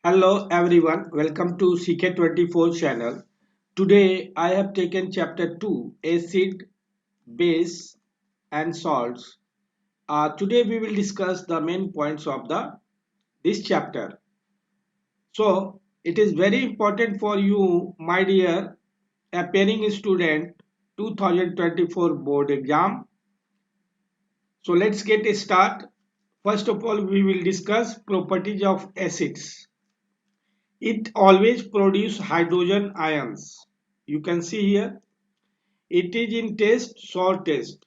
Hello everyone, welcome to CK24 channel. Today I have taken chapter 2 acid, base and salts. Today we will discuss the main points of the this chapter. So it is very important for you my dear appearing student 2024 board exam. So let's get a start. First of all we will discuss properties of acids. It always produces hydrogen ions. You can see here. It is in taste, sour taste.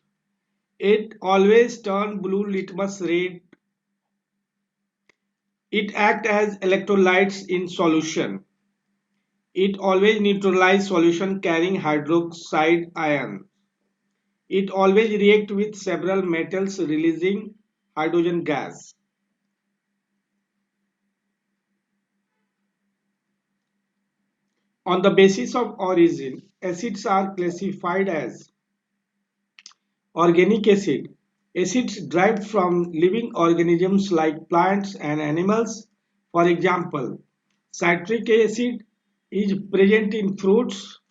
It always turn blue litmus red. It act as electrolytes in solution. It always neutralize solution carrying hydroxide ion. It always react with several metals releasing hydrogen gas. On the basis of origin, acids are classified as organic acid. Acids derived from living organisms like plants and animals. For example, citric acid is present in fruits,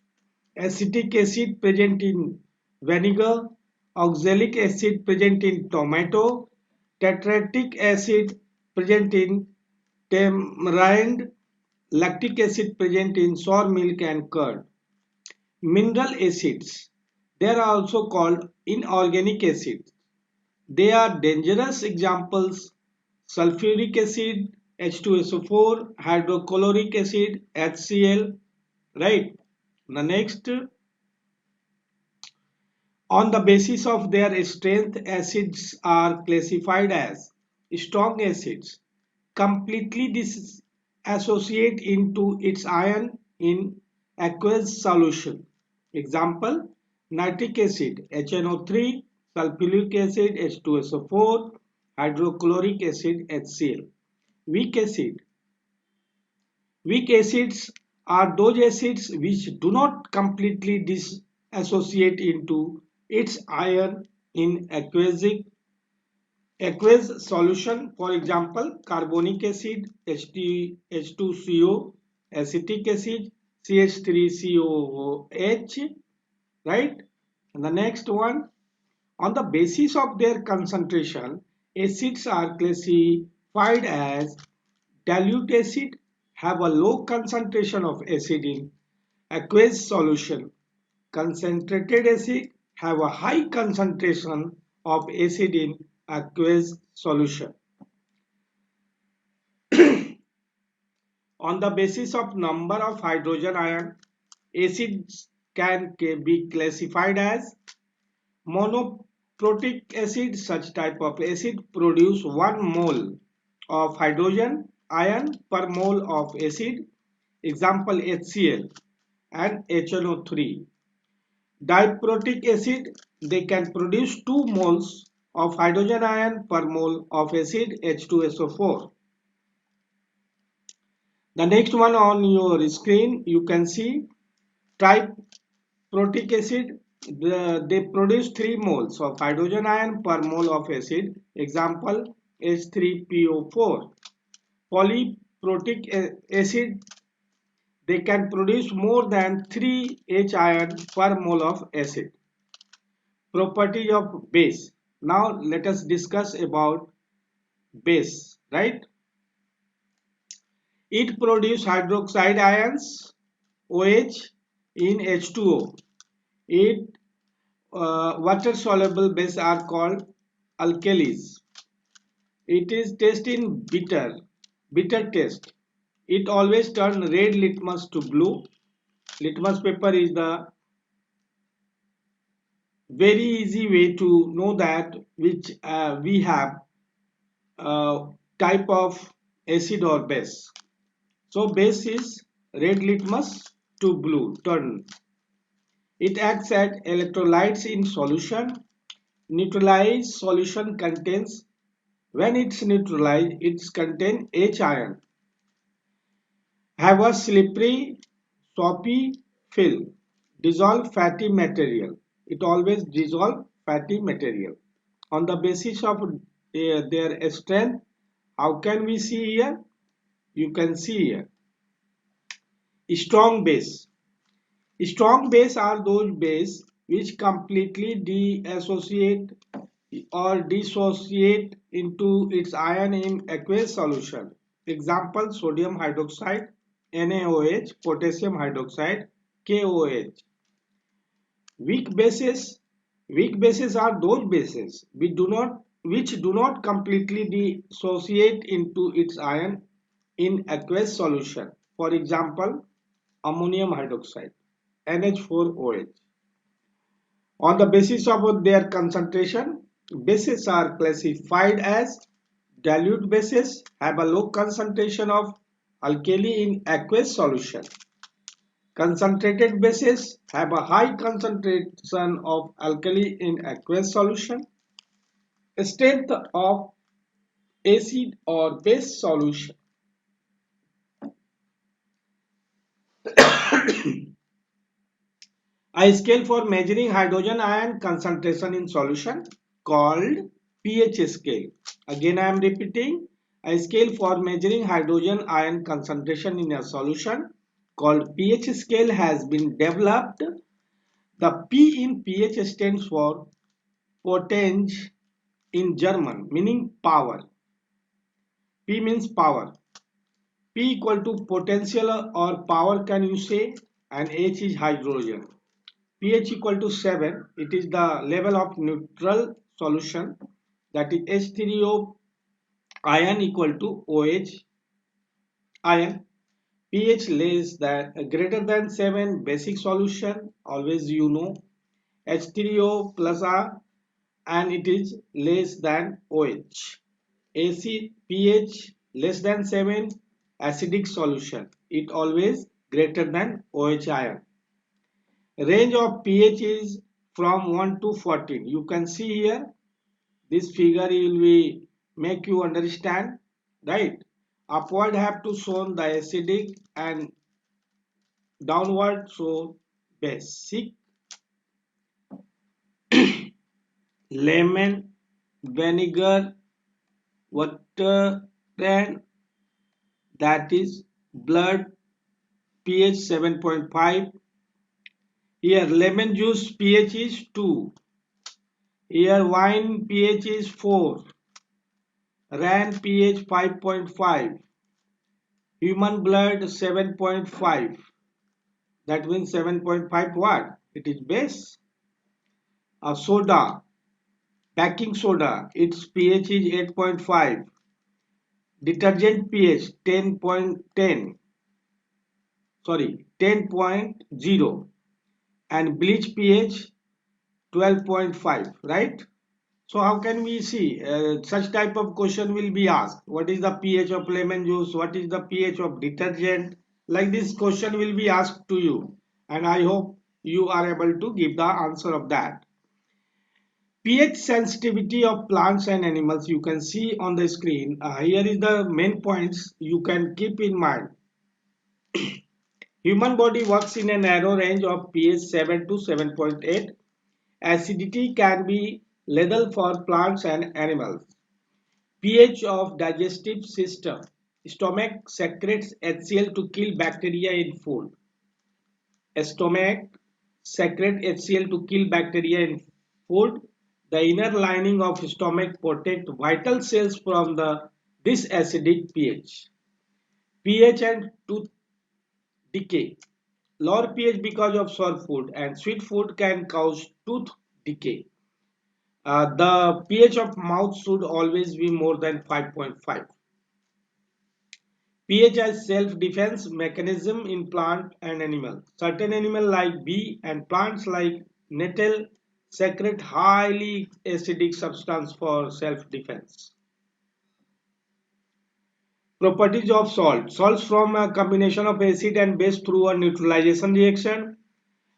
acetic acid present in vinegar, oxalic acid present in tomato, tetratic acid present in tamarind, lactic acid present in sour milk and curd. Mineral acids. They are also called inorganic acids. They are dangerous examples: sulfuric acid, H2SO4, hydrochloric acid, HCl, right? The next, on the basis of their strength, acids are classified as strong acids, completely dissociate into its ion in aqueous solution. Example, nitric acid HNO3, sulfuric acid H2SO4, hydrochloric acid HCl. Weak acid. Weak acids are those acids which do not completely dissociate into its ion in aqueous solution. For example, carbonic acid H2CO, acetic acid CH3COOH, right? And the next one, on the basis of their concentration, acids are classified as dilute acid have a low concentration of acid in aqueous solution. Concentrated acid have a high concentration of acid in aqueous solution. On the basis of number of hydrogen ion, acids can be classified as monoprotic acid. Such type of acid produce 1 mole of hydrogen ion per mole of acid. Example HCl and HNO3. Diprotic acid, they can produce 2 moles of hydrogen ion per mole of acid H2SO4. The next one on your screen, you can see triprotic acid. They produce 3 moles of hydrogen ion per mole of acid. Example H3PO4. Polyprotic acid, they can produce more than 3 H ion per mole of acid. Properties of base. Now let us discuss about base, right? It produces hydroxide ions OH in H2O. It water soluble bases are called alkalis. It is test in bitter test. It always turns red litmus to blue. Litmus paper is the very easy way to know that which we have type of acid or base. So base is red litmus to blue turn. It acts as electrolytes in solution. Neutralized solution contains, when it's neutralized, it contains H ion. Have a slippery, soapy film. Dissolve fatty material. It always dissolve fatty material. On the basis of their strength, how can we see here? You can see here. Strong base. Strong base are those base which completely deassociate or dissociate into its ion in aqueous solution. Example: sodium hydroxide, NaOH, potassium hydroxide, KOH. Weak bases. Weak bases are those bases which do not completely dissociate into its ion in aqueous solution. For example, ammonium hydroxide, NH4OH. On the basis of their concentration, bases are classified as dilute bases have a low concentration of alkali in aqueous solution. Concentrated bases have a high concentration of alkali in aqueous solution. Strength of acid or base solution. A scale for measuring hydrogen ion concentration in solution called pH scale. Again I am repeating, a scale for measuring hydrogen ion concentration in a solution called pH scale has been developed. The P in pH stands for Potenz in German, meaning power. P means power. P equal to potential or power, can you say, and H is hydrogen. pH equal to 7, it is the level of neutral solution, that is H3O ion equal to OH ion. pH less than greater than 7, basic solution, always you know, H3O plus R, and it is less than OH. Acid, pH less than 7, acidic solution, it always greater than OH ion. Range of pH is from 1 to 14. You can see here, this figure will be make you understand, right? Upward have to show the acidic and downward show basic. Lemon, vinegar, water, and that is blood, pH 7.5. Here lemon juice pH is 2. Here wine pH is 4. Ran pH 5.5. Human blood 7.5. That means 7.5 what? It is base. A soda, baking soda, its pH is 8.5. Detergent pH 10.10. Sorry, 10.0. And bleach pH 12.5, right? So how can we see such type of question will be asked? What is the pH of lemon juice? What is the pH of detergent? Like this question will be asked to you, and I hope you are able to give the answer of that. pH sensitivity of plants and animals, you can see on the screen. Here is the main points you can keep in mind. Human body works in a narrow range of pH 7 to 7.8. Acidity can be lethal for plants and animals. pH of digestive system. Stomach secretes HCl to kill bacteria in food. Stomach secretes HCl to kill bacteria in food. The inner lining of stomach protects vital cells from this acidic pH. pH and tooth decay. Lower pH because of sour food and sweet food can cause tooth decay. The pH of mouth should always be more than 5.5. pH as self-defense mechanism in plant and animal. Certain animals like bee and plants like nettle secrete highly acidic substance for self-defense. Properties of salt. Salts form a combination of acid and base through a neutralization reaction.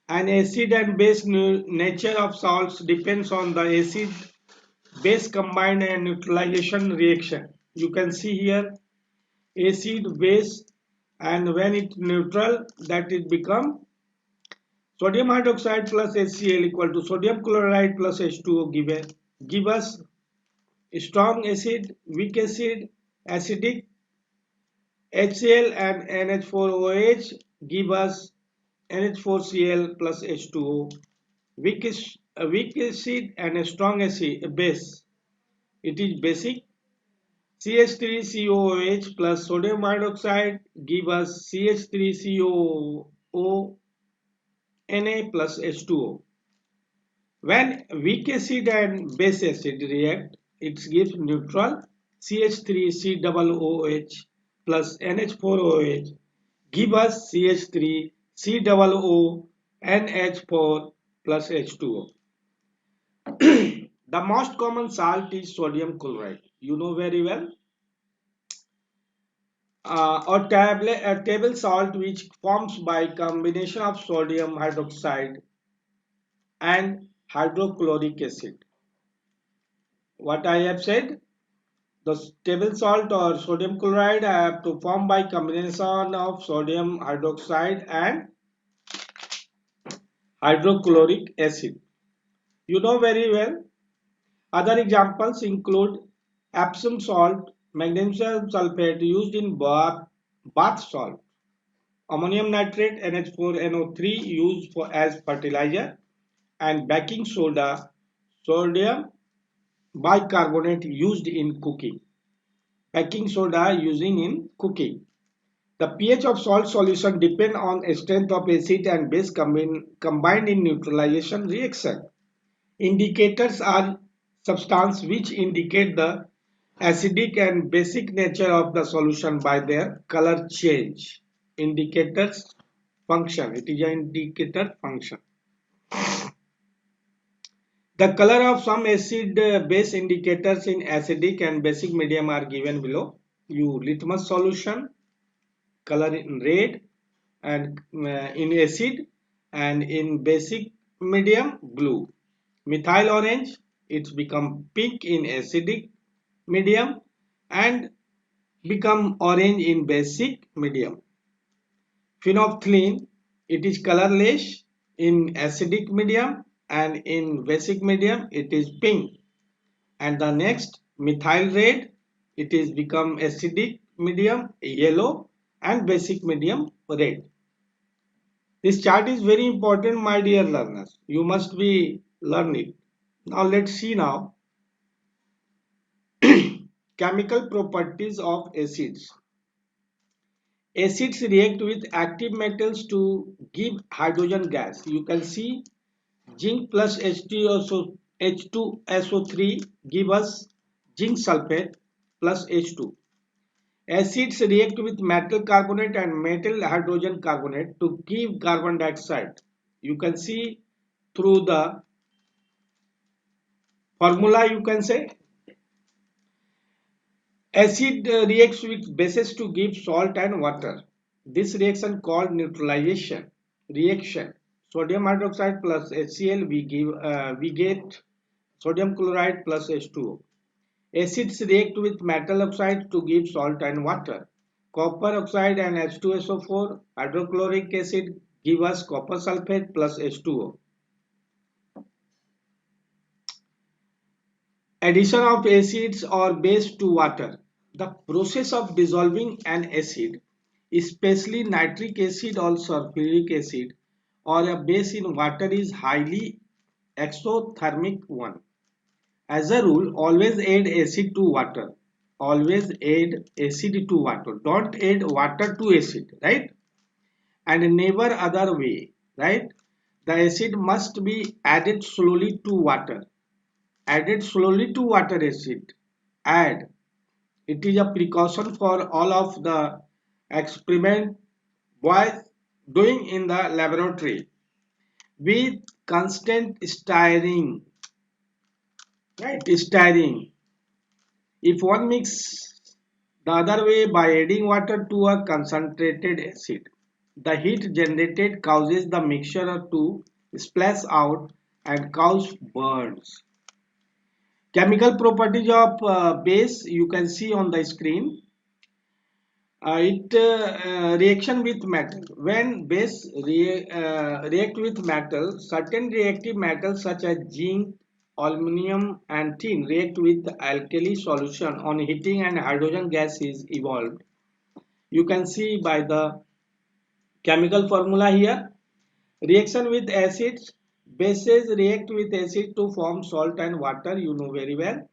An acid and base nature of salts depends on the acid base combined and neutralization reaction. You can see here acid base, and when it neutral, that it become sodium hydroxide plus HCl equal to sodium chloride plus H2O give us strong acid, weak acid, acidic, HCl and NH4OH give us NH4Cl plus H2O. A weak acid and a strong acid base. It is basic. CH3COOH plus sodium hydroxide give us CH3COO Na plus H2O. When weak acid and base acid react, it gives neutral CH3COOH plus NH4OH give us CH3COONH4 plus H2O. The most common salt is sodium chloride. You know very well. A table salt which forms by combination of sodium hydroxide and hydrochloric acid. What I have said, the table salt or sodium chloride have to form by combination of sodium hydroxide and hydrochloric acid. You know very well. Other examples include Epsom salt, magnesium sulfate used in bath salt, ammonium nitrate NH4NO3 used as fertilizer, and baking soda, sodium bicarbonate used in cooking. Baking soda using in cooking. The pH of salt solution depend on strength of acid and base combined in neutralization reaction. Indicators are substances which indicate the acidic and basic nature of the solution by their color change. Indicators function. It is an indicator function. The color of some acid base indicators in acidic and basic medium are given below. Litmus solution, color in red, and in acid, and in basic medium blue. Methyl orange, it's become pink in acidic medium and become orange in basic medium. Phenolphthalein, it is colorless in acidic medium and in basic medium it is pink. And the next methyl red, it is become acidic medium yellow and basic medium red. This chart is very important, my dear learners. You must be learning. Now let's see now chemical properties of acids. Acids react with active metals to give hydrogen gas. You can see zinc plus H2SO3 give us zinc sulfate plus H2. Acids react with metal carbonate and metal hydrogen carbonate to give carbon dioxide. You can see through the formula, you can say acid reacts with bases to give salt and water. This reaction called neutralization reaction. Sodium hydroxide plus HCl we get sodium chloride plus H2O. Acids react with metal oxide to give salt and water. Copper oxide and H2SO4 hydrochloric acid give us copper sulfate plus H2O. Addition of acids or base to water. The process of dissolving an acid, especially nitric acid or sulfuric acid, or a base in water is highly exothermic one. As a rule, always add acid to water. Always add acid to water. Don't add water to acid, right? And never other way, right? The acid must be added slowly to water. Added slowly to water acid. Add. It is a precaution for all of the experiment boys doing in the laboratory with constant stirring, right? Stirring. If one mix the other way by adding water to a concentrated acid, the heat generated causes the mixture to splash out and cause burns. Chemical properties of base you can see on the screen. It reaction with metal. When base react with metal, certain reactive metals such as zinc, aluminum, and tin react with alkali solution on heating and hydrogen gas is evolved. You can see by the chemical formula here. Reaction with acids. Bases react with acid to form salt and water, you know very well.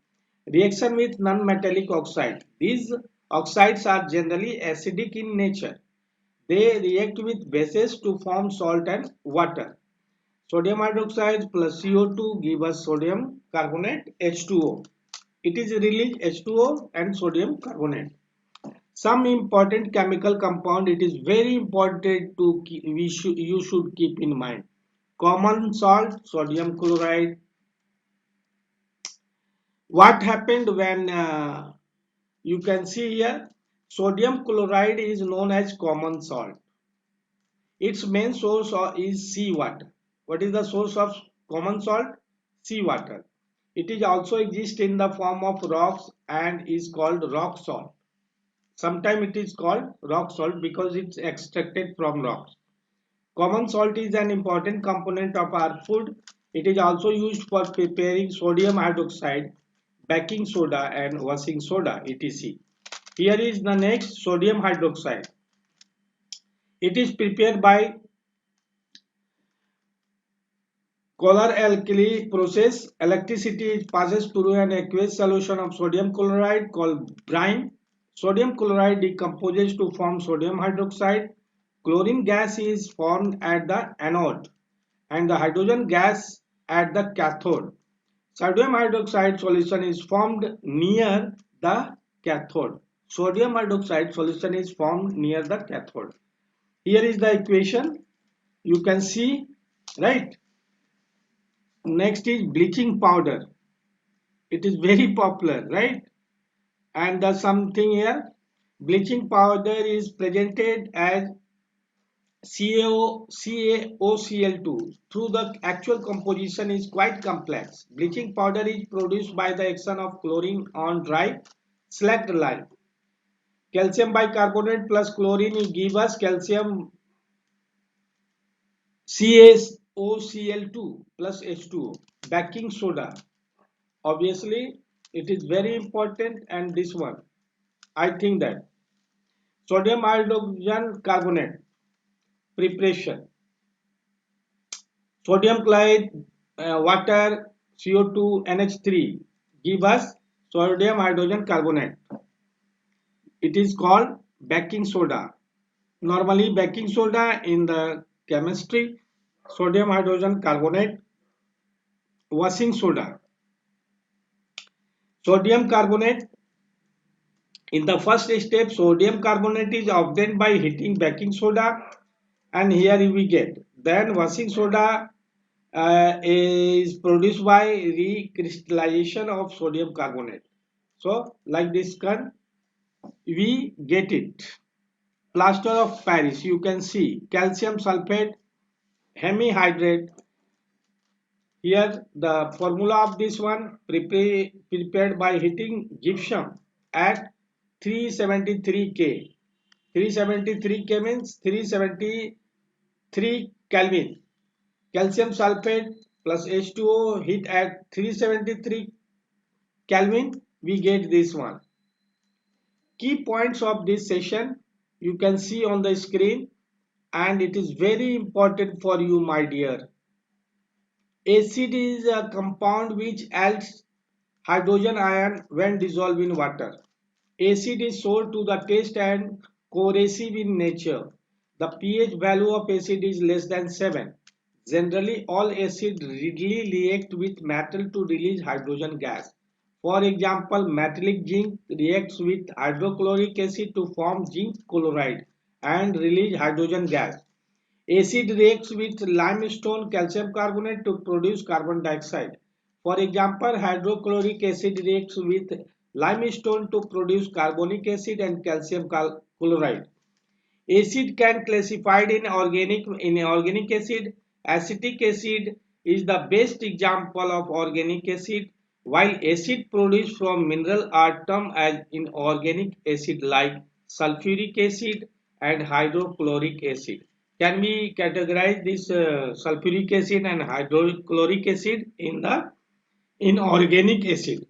Reaction with non-metallic oxide. These oxides are generally acidic in nature. They react with bases to form salt and water. Sodium hydroxide plus CO2 give us sodium carbonate H2O. It is released H2O and sodium carbonate. Some important chemical compound, it is very important to you should keep in mind. Common salt, sodium chloride. What happened when you can see here, sodium chloride is known as common salt. Its main source is seawater. What is the source of common salt? Seawater. It is also exist in the form of rocks and is called rock salt. Sometimes it is called rock salt because it's extracted from rocks. Common salt is an important component of our food. It is also used for preparing sodium hydroxide, baking soda and washing soda, etc. Here is the next, sodium hydroxide. It is prepared by Color-alkali process. Electricity passes through an aqueous solution of sodium chloride called brine. Sodium chloride decomposes to form sodium hydroxide. Chlorine gas is formed at the anode and the hydrogen gas at the cathode. Sodium hydroxide solution is formed near the cathode. Sodium hydroxide solution is formed near the cathode. Here is the equation. You can see, right? Next is bleaching powder. It is very popular, right? And the something here, bleaching powder is presented as CaOCl2. Through the actual composition is quite complex. Bleaching powder is produced by the action of chlorine on dry slacked lime. Calcium bicarbonate plus chlorine give us calcium CaOCl2 plus H2O. Baking soda. Obviously, it is very important, and this one, I think that sodium hydrogen carbonate preparation, sodium chloride, water, CO2, NH3 give us sodium hydrogen carbonate. It is called baking soda. Normally, baking soda in the chemistry, sodium hydrogen carbonate, washing soda, sodium carbonate. In the first step, sodium carbonate is obtained by heating baking soda, and here we get. Then washing soda is produced by recrystallization of sodium carbonate. So, like this can we get it. Plaster of Paris, you can see calcium sulfate, hemihydrate. Here the formula of this one prepared by heating gypsum at 373 K. 373 K means 373 Kelvin. Calcium sulfate plus H2O heat at 373 Kelvin. We get this one. Key points of this session you can see on the screen, and it is very important for you, my dear. Acid is a compound which adds hydrogen ion when dissolved in water. Acid is sour to the taste and corrosive in nature. The pH value of acid is less than 7. Generally, all acid readily react with metal to release hydrogen gas. For example, metallic zinc reacts with hydrochloric acid to form zinc chloride and release hydrogen gas. Acid reacts with limestone calcium carbonate to produce carbon dioxide. For example, hydrochloric acid reacts with limestone to produce carbonic acid and calcium chloride. Acid can classified in organic acid. Acetic acid is the best example of organic acid, while acid produced from mineral are termed as inorganic acid like sulfuric acid and hydrochloric acid. Can we categorize this sulfuric acid and hydrochloric acid in the inorganic acid?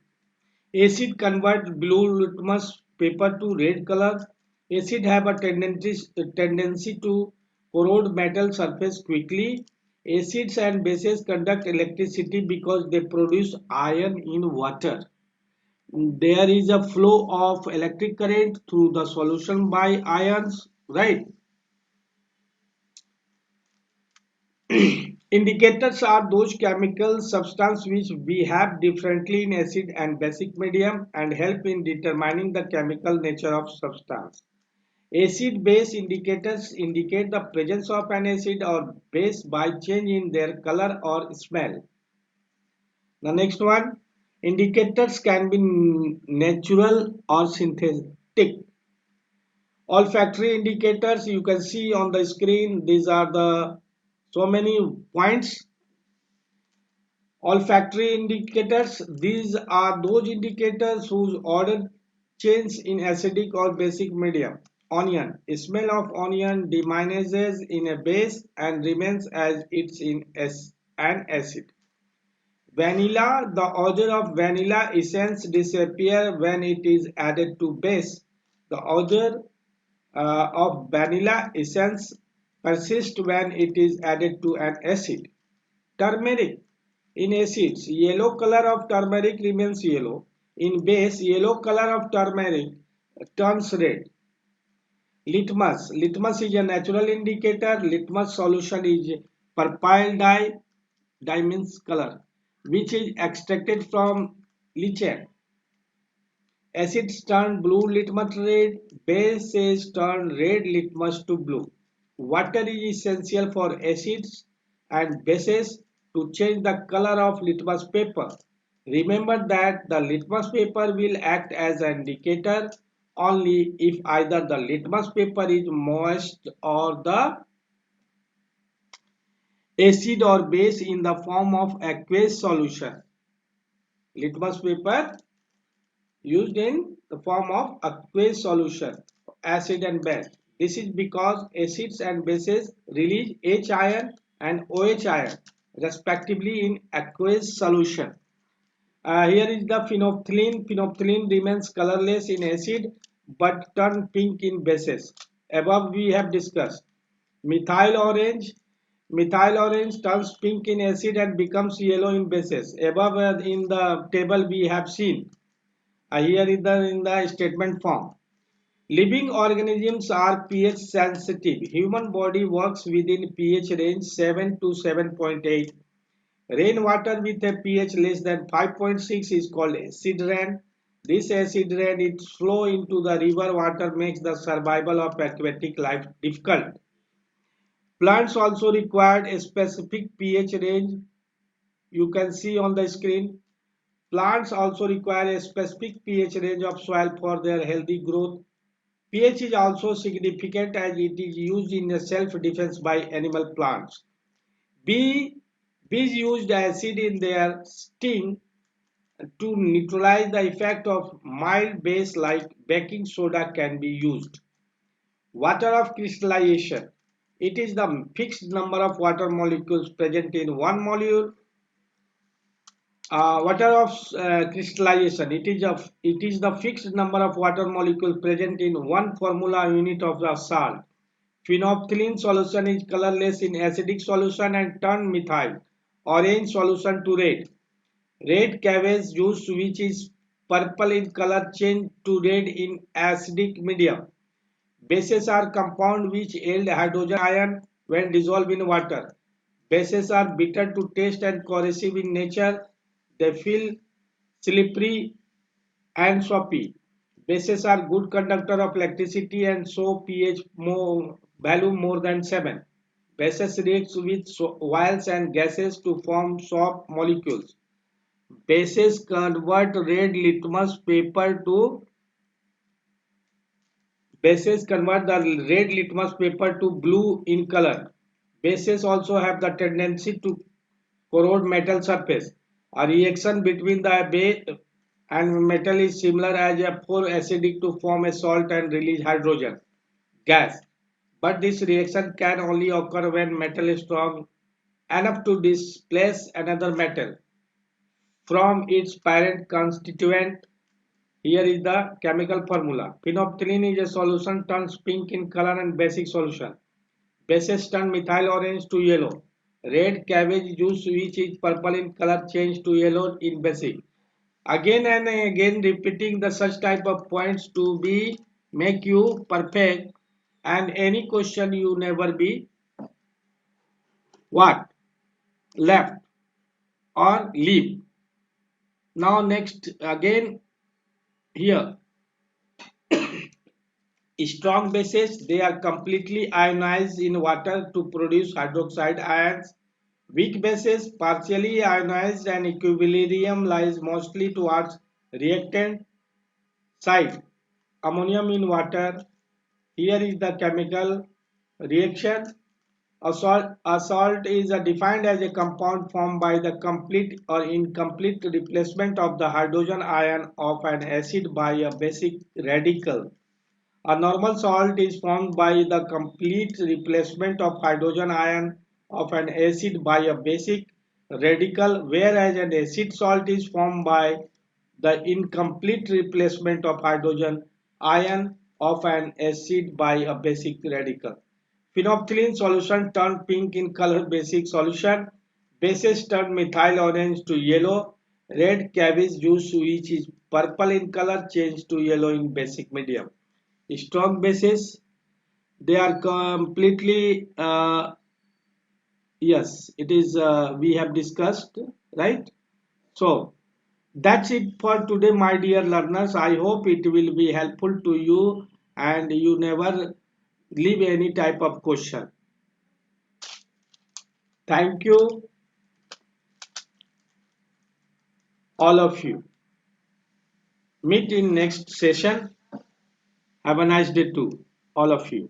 Acid converts blue litmus paper to red color. Acid have a tendency to corrode metal surface quickly. Acids and bases conduct electricity because they produce iron in water. There is a flow of electric current through the solution by ions, right? Indicators are those chemical substances which behave differently in acid and basic medium and help in determining the chemical nature of substance. Acid-base indicators indicate the presence of an acid or base by change in their color or smell. The next one, indicators can be natural or synthetic. Olfactory indicators, you can see on the screen, these are the so many points. Olfactory indicators, these are those indicators whose order changes in acidic or basic medium. Onion, smell of onion diminishes in a base and remains as it's in an acid. Vanilla, the odor of vanilla essence disappears when it is added to base. The odor of vanilla essence persists when it is added to an acid. Turmeric, in acids, yellow color of turmeric remains yellow. In base, yellow color of turmeric turns red. Litmus is a natural indicator. Litmus solution is purple dye means color, which is extracted from lichen. Acids turn blue litmus red, bases turn red litmus to blue. Water is essential for acids and bases to change the color of litmus paper. Remember that the litmus paper will act as an indicator only if either the litmus paper is moist or the acid or base in the form of aqueous solution. Litmus paper used in the form of aqueous solution, acid and base. This is because acids and bases release H ion and OH ion respectively in aqueous solution. Here is the phenolphthalein. Phenolphthalein remains colorless in acid but turn pink in bases. Above we have discussed. Methyl orange. Methyl orange turns pink in acid and becomes yellow in bases. Above in the table we have seen. Here is in the statement form. Living organisms are pH sensitive. Human body works within pH range 7 to 7.8. Rainwater with a pH less than 5.6 is called acid rain. This acid rain, its flow into the river water makes the survival of aquatic life difficult. Plants also require a specific pH range. You can see on the screen. Plants also require a specific pH range of soil for their healthy growth. pH is also significant as it is used in self-defense by animal plants. Bees used acid in their sting to neutralize the effect of mild base like baking soda can be used. Water of crystallization. It is the fixed number of water molecules present in one molecule. Water of crystallization. It is the fixed number of water molecules present in one formula unit of the salt. Phenolphthalein solution is colorless in acidic solution and turn methyl orange solution to red. Red cabbage juice, which is purple in color, change to red in acidic medium. Bases are compounds which yield hydrogen ion when dissolved in water. Bases are bitter to taste and corrosive in nature. They feel slippery and soapy. Bases are good conductor of electricity and so pH value more than 7. Bases react with oils and gases to form soap molecules. Bases convert the red litmus paper to blue in color. Bases also have the tendency to corrode metal surface. A reaction between the base and metal is similar as a pour acidic to form a salt and release hydrogen gas. But this reaction can only occur when metal is strong enough to displace another metal from its parent constituent. Here is the chemical formula. Phenolphthalein is a solution turns pink in color and basic solution. Bases turn methyl orange to yellow. Red cabbage juice which is purple in color change to yellow in basic. Again and again repeating the such type of points to be make you perfect, and any question you never be what left or leave. Now next again here, strong bases, they are completely ionized in water to produce hydroxide ions. Weak bases partially ionized and equilibrium lies mostly towards reactant side. Ammonium in water. Here is the chemical reaction. A salt is defined as a compound formed by the complete or incomplete replacement of the hydrogen ion of an acid by a basic radical. A normal salt is formed by the complete replacement of hydrogen ion of an acid by a basic radical, whereas an acid salt is formed by the incomplete replacement of hydrogen ion of an acid by a basic radical. Phenolphthalein solution turn pink in color basic solution. Bases turn methyl orange to yellow. Red cabbage juice which is purple in color change to yellow in basic medium. Strong bases, they are completely yes, it is we have discussed, right? So that's it for today, my dear learners. I hope it will be helpful to you and you never leave any type of question. Thank you, all of you. Meet in next session. Have a nice day too, all of you.